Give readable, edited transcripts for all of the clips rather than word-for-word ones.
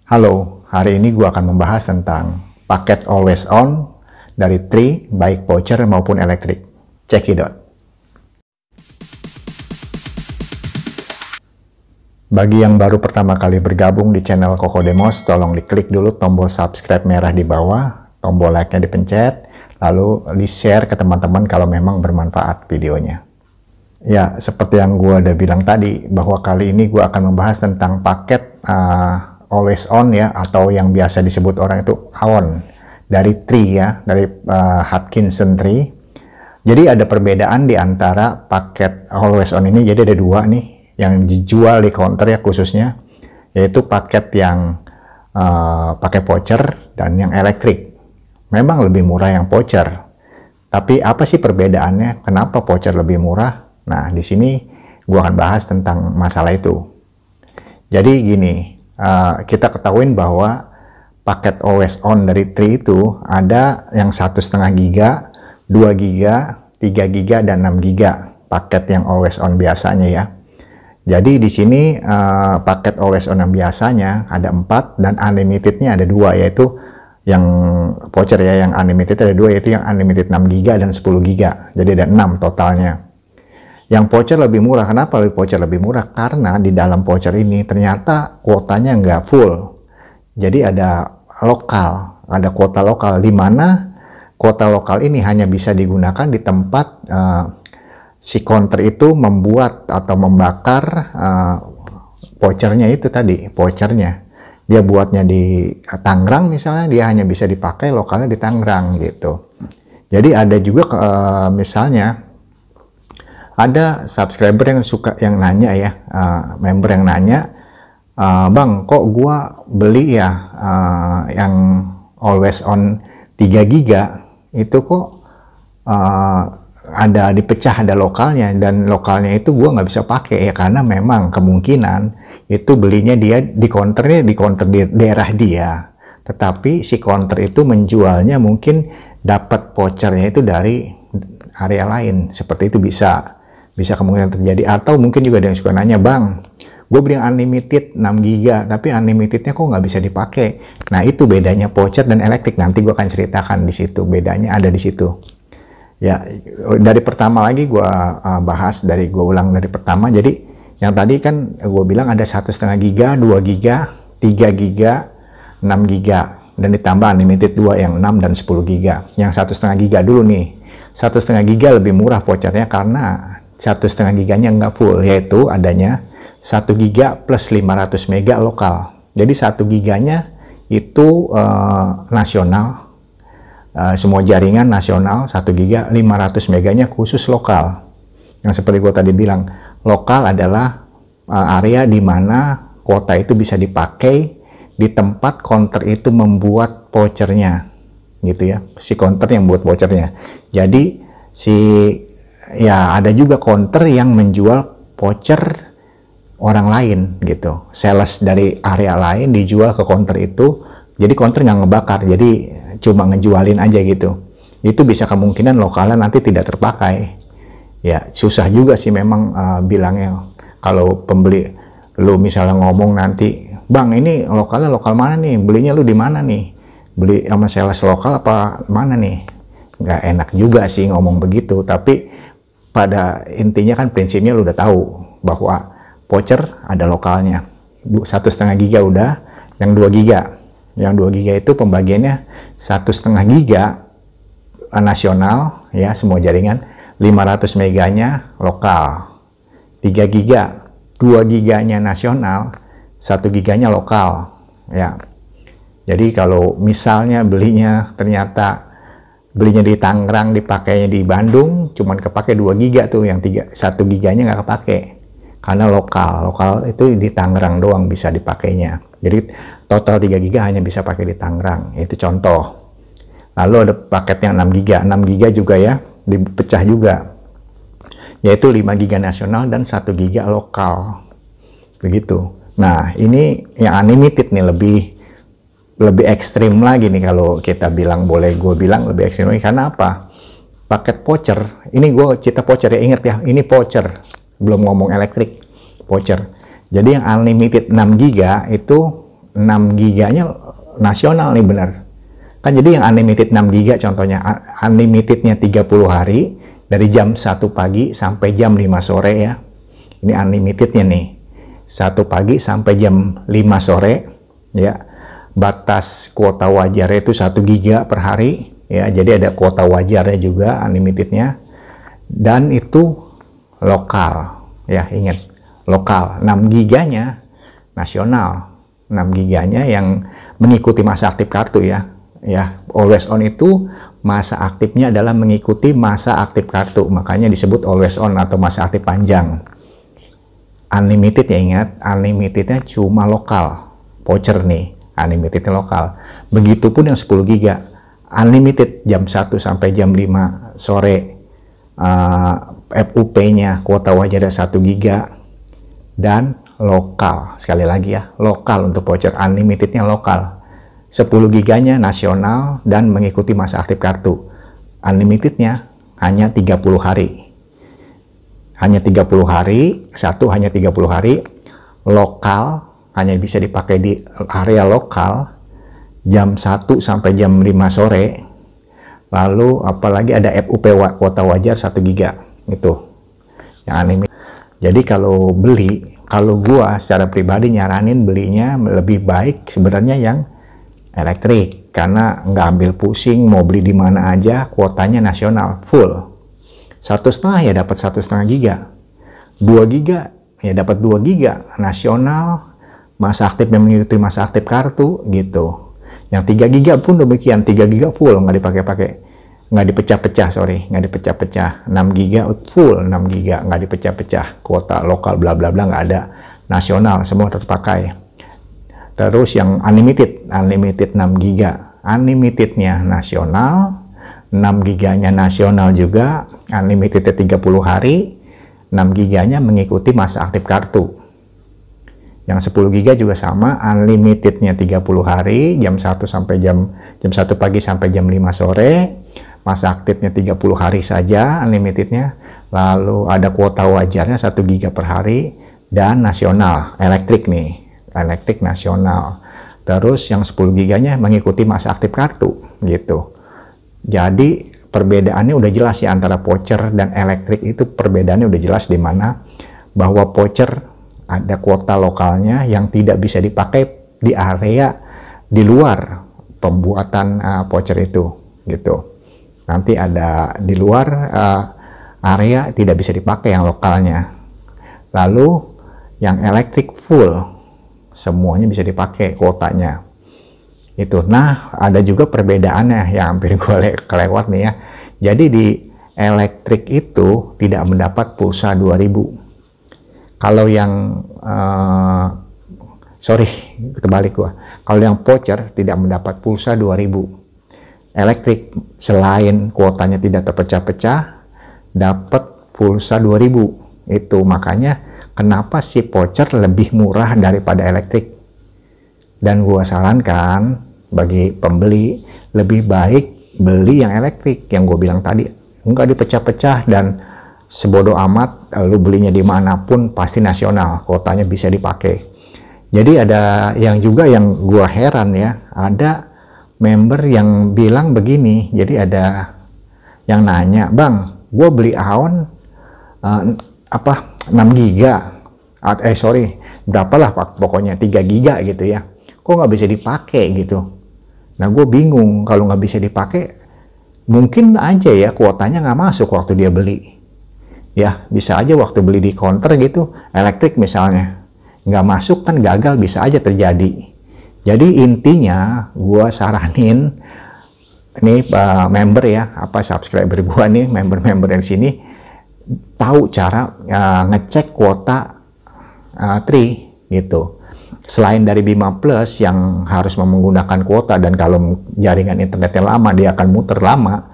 Halo, hari ini gue akan membahas tentang paket Always On dari Tree, baik voucher maupun elektrik. Check it out. Bagi yang baru pertama kali bergabung di channel Koko Demos, tolong diklik dulu tombol subscribe merah di bawah, tombol like-nya dipencet, lalu di-share ke teman-teman kalau memang bermanfaat videonya. Ya, seperti yang gue udah bilang tadi, bahwa kali ini gue akan membahas tentang paket Always On ya, atau yang biasa disebut orang itu AON dari Tree ya, dari Hutchinson Tree. Jadi ada perbedaan di antara paket Always On ini. Jadi ada dua nih yang dijual di counter ya khususnya, yaitu paket yang pakai voucher dan yang elektrik. Memang lebih murah yang voucher. Tapi apa sih perbedaannya? Kenapa voucher lebih murah? Nah, di sini gua akan bahas tentang masalah itu. Jadi gini, kita ketahuin bahwa paket Always On dari Tree itu ada yang 1,5 giga, 2 giga, 3 giga, dan 6 giga paket yang Always On biasanya ya. Jadi di sini paket Always On yang biasanya ada 4 dan unlimitednya ada 2, yaitu yang voucher ya, yang unlimited ada 2, yaitu yang unlimited 6 giga dan 10 giga. Jadi ada 6 totalnya. Yang voucher lebih murah. Kenapa voucher lebih murah? Karena di dalam voucher ini ternyata kuotanya nggak full. Jadi ada lokal, ada kuota lokal, di mana kuota lokal ini hanya bisa digunakan di tempat si counter itu membuat atau membakar vouchernya itu tadi, vouchernya. Dia buatnya di Tangerang misalnya, dia hanya bisa dipakai lokalnya di Tangerang gitu. Jadi ada juga misalnya ada subscriber yang nanya ya, member yang nanya, Bang, kok gua beli ya yang Always On 3 giga itu kok ada dipecah, ada lokalnya, dan lokalnya itu gua nggak bisa pakai ya, karena memang kemungkinan itu belinya dia di counter di daerah dia, tetapi si counter itu menjualnya mungkin dapat vouchernya itu dari area lain. Seperti itu bisa kemungkinan terjadi. Atau mungkin juga ada yang suka nanya, Bang, gue beli yang unlimited 6 giga tapi unlimitednya kok nggak bisa dipakai. Nah, itu bedanya voucher dan elektrik. Nanti gue akan ceritakan di situ, bedanya ada di situ ya. Dari pertama lagi gue bahas, gue ulang dari pertama. Jadi yang tadi kan gue bilang ada 1,5 giga, 2 giga, 3 giga, 6 giga, dan ditambah unlimited 2 yang 6 dan 10 giga. Yang 1,5 giga dulu nih, 1,5 giga lebih murah vouchernya karena 1,5 giganya nggak full, yaitu adanya 1 giga plus 500 mega lokal. Jadi 1 giganya itu nasional, semua jaringan nasional. 1 giga 500 meganya khusus lokal. Yang seperti gue tadi bilang, lokal adalah area di mana kuota itu bisa dipakai di tempat counter itu membuat vouchernya gitu ya, si counter yang buat vouchernya. Jadi ya ada juga counter yang menjual voucher orang lain gitu, sales dari area lain dijual ke counter itu. Jadi counter nggak ngebakar, jadi cuma ngejualin aja gitu. Itu bisa kemungkinan lokalnya nanti tidak terpakai ya. Susah juga sih memang bilangnya. Kalau pembeli lu misalnya ngomong nanti, Bang, ini lokalnya lokal mana nih, belinya lu di mana nih, beli sama sales lokal apa mana nih. Nggak enak juga sih ngomong begitu, tapi pada intinya kan prinsipnya lu udah tahu bahwa voucher ada lokalnya. 1,5 giga udah, yang 2 giga. Yang 2 giga itu pembagiannya 1,5 giga nasional ya, semua jaringan, 500 meganya lokal. 3 giga, 2 giganya nasional, 1 giganya lokal ya. Jadi kalau misalnya ternyata belinya di Tangerang, dipakainya di Bandung, cuman kepake 2 giga tuh, yang 1 giganya nggak kepake karena lokal itu di Tangerang doang bisa dipakainya. Jadi total 3 giga hanya bisa pakai di Tangerang, itu contoh. Lalu ada paket yang 6 giga 6 giga juga ya, dipecah juga, yaitu 5 giga nasional dan 1 giga lokal begitu. Nah, ini yang unlimited nih lebih ekstrim lagi nih kalau kita bilang, boleh gue bilang lebih ekstrim lagi. Karena apa? Paket voucher, ini gue cerita voucher ya, ingat ya, ini voucher, belum ngomong elektrik, voucher. Jadi yang unlimited 6 giga itu 6 giganya nasional nih bener. Kan jadi yang unlimited 6 giga contohnya, unlimitednya 30 hari dari jam 1 pagi sampai jam 5 sore ya. Ini unlimitednya nih. 1 pagi sampai jam 5 sore ya. Batas kuota wajarnya itu 1 giga per hari ya. Jadi ada kuota wajarnya juga unlimitednya. Dan itu lokal ya, ingat lokal. 6 giganya nasional. 6 giganya yang mengikuti masa aktif kartu ya. Ya, always on itu masa aktifnya adalah mengikuti masa aktif kartu, makanya disebut always on atau masa aktif panjang. Unlimited ya, ingat, unlimitednya cuma lokal, voucher nih, unlimitednya lokal. Begitupun yang 10 giga, unlimited jam 1 sampai jam 5 sore, FUP-nya kuota wajarnya 1 giga, dan lokal, sekali lagi ya, lokal untuk voucher, unlimitednya lokal. 10 giganya nasional dan mengikuti masa aktif kartu. Unlimitednya hanya 30 hari. Hanya 30 hari, hanya 30 hari. Lokal, hanya bisa dipakai di area lokal, jam 1 sampai jam 5 sore. Lalu apalagi ada FUP kuota wajar 1 giga. Itu yang unlimited. Jadi kalau beli, kalau gua secara pribadi nyaranin belinya lebih baik sebenarnya yang elektrik, karena nggak ambil pusing mau beli di mana aja, kuotanya nasional full. 1,5 ya dapat 1,5 giga, 2 giga ya dapat 2 giga nasional, masa aktif yang mengikuti masa aktif kartu gitu. Yang 3 giga pun demikian, 3 giga full, nggak dipakai-pakai, nggak dipecah-pecah, nggak dipecah-pecah. 6 giga full, 6 giga nggak dipecah-pecah, kuota lokal bla bla bla nggak ada, nasional semua terpakai. Terus yang unlimited 6 giga, unlimitednya nasional, 6 giganya nasional juga, unlimitednya 30 hari, 6 giganya mengikuti masa aktif kartu. Yang 10 giga juga sama, unlimitednya 30 hari, jam 1 sampai jam 1 pagi sampai jam 5 sore, masa aktifnya 30 hari saja unlimitednya, lalu ada kuota wajarnya 1 giga per hari, dan nasional, elektrik nih. Elektrik nasional. Terus yang 10 giganya mengikuti masa aktif kartu gitu. Jadi perbedaannya udah jelas ya antara voucher dan elektrik, itu perbedaannya udah jelas, di mana bahwa voucher ada kuota lokalnya yang tidak bisa dipakai di area di luar pembuatan voucher itu gitu. Nanti ada di luar area tidak bisa dipakai yang lokalnya. Lalu yang elektrik full, semuanya bisa dipakai kuotanya itu. Nah, ada juga perbedaannya yang hampir gue kelewat nih ya. Jadi di elektrik itu tidak mendapat pulsa 2000. Kalau yang kebalik gua. Kalau yang voucher tidak mendapat pulsa 2000. Elektrik selain kuotanya tidak terpecah-pecah, dapat pulsa 2000. Itu makanya kenapa si voucher lebih murah daripada elektrik. Dan gua sarankan bagi pembeli lebih baik beli yang elektrik, yang gue bilang tadi, enggak dipecah-pecah dan sebodoh amat, lu belinya dimanapun pasti nasional, kuotanya bisa dipakai. Jadi ada yang juga yang gua heran ya, ada member yang bilang begini. Jadi ada yang nanya, bang, gue beli AON 6 giga, berapalah pokoknya 3 giga gitu ya, kok nggak bisa dipakai gitu. Nah, gue bingung, kalau nggak bisa dipakai mungkin aja ya kuotanya nggak masuk waktu dia beli ya, bisa aja waktu beli di counter gitu elektrik misalnya nggak masuk, kan gagal, bisa aja terjadi. Jadi intinya gue saranin ini member ya, subscriber gue nih, member-member yang sini tahu cara ngecek kuota Tri gitu. Selain dari Bima Plus yang harus menggunakan kuota, dan kalau jaringan internetnya lama dia akan muter lama,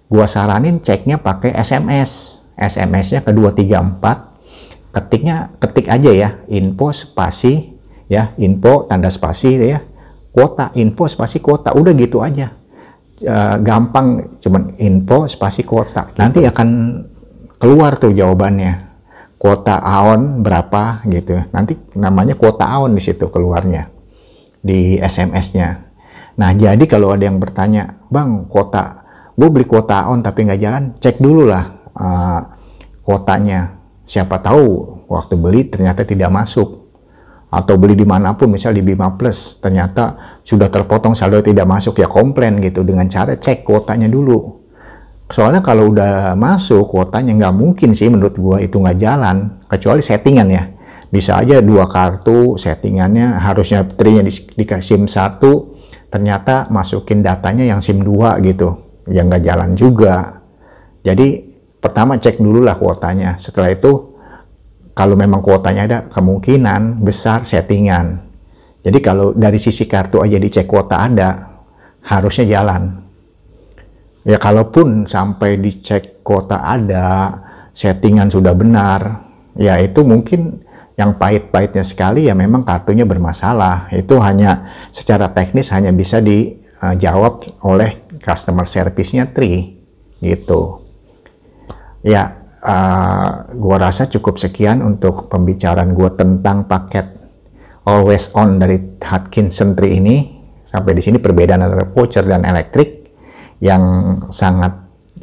gua saranin ceknya pakai SMS. SMS-nya ke 234, ketik aja ya, info spasi ya, info tanda spasi ya, kuota, info spasi kuota, udah gitu aja. Gampang, cuman info spasi kuota. Nanti akan keluar tuh jawabannya. Kuota AON berapa gitu, nanti namanya kuota AON di situ keluarnya. di SMS-nya. Nah, jadi kalau ada yang bertanya, Bang, kuota, gue beli kuota on tapi nggak jalan, cek dulu lah kuotanya. Siapa tahu waktu beli ternyata tidak masuk. Atau beli dimanapun, misal di Bima Plus, ternyata sudah terpotong saldo tidak masuk, ya komplain gitu dengan cara cek kuotanya dulu. Soalnya kalau udah masuk kuotanya, nggak mungkin sih menurut gue itu nggak jalan, kecuali settingan ya. Bisa aja 2 kartu settingannya harusnya trinya di SIM 1, ternyata masukin datanya yang SIM 2 gitu, yang nggak jalan juga. Jadi pertama cek dulu lah kuotanya, setelah itu kalau memang kuotanya ada, kemungkinan besar settingan. Jadi kalau dari sisi kartu aja dicek kuota ada, harusnya jalan. Ya kalaupun sampai dicek kuota ada, settingan sudah benar, ya itu mungkin yang pahit-pahitnya sekali ya memang kartunya bermasalah. Itu hanya secara teknis hanya bisa dijawab oleh customer service-nya Tri gitu. Ya, gua rasa cukup sekian untuk pembicaraan gua tentang paket Always On dari Hutchinson Tri ini. Sampai di sini perbedaan antara voucher dan elektrik yang sangat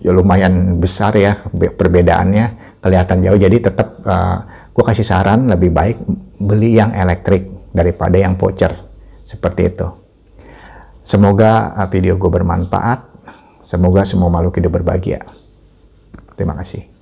lumayan besar ya perbedaannya, kelihatan jauh. Jadi tetap gue kasih saran lebih baik beli yang elektrik daripada yang voucher, seperti itu. Semoga video gue bermanfaat, semoga semua makhluk hidup berbahagia. Terima kasih.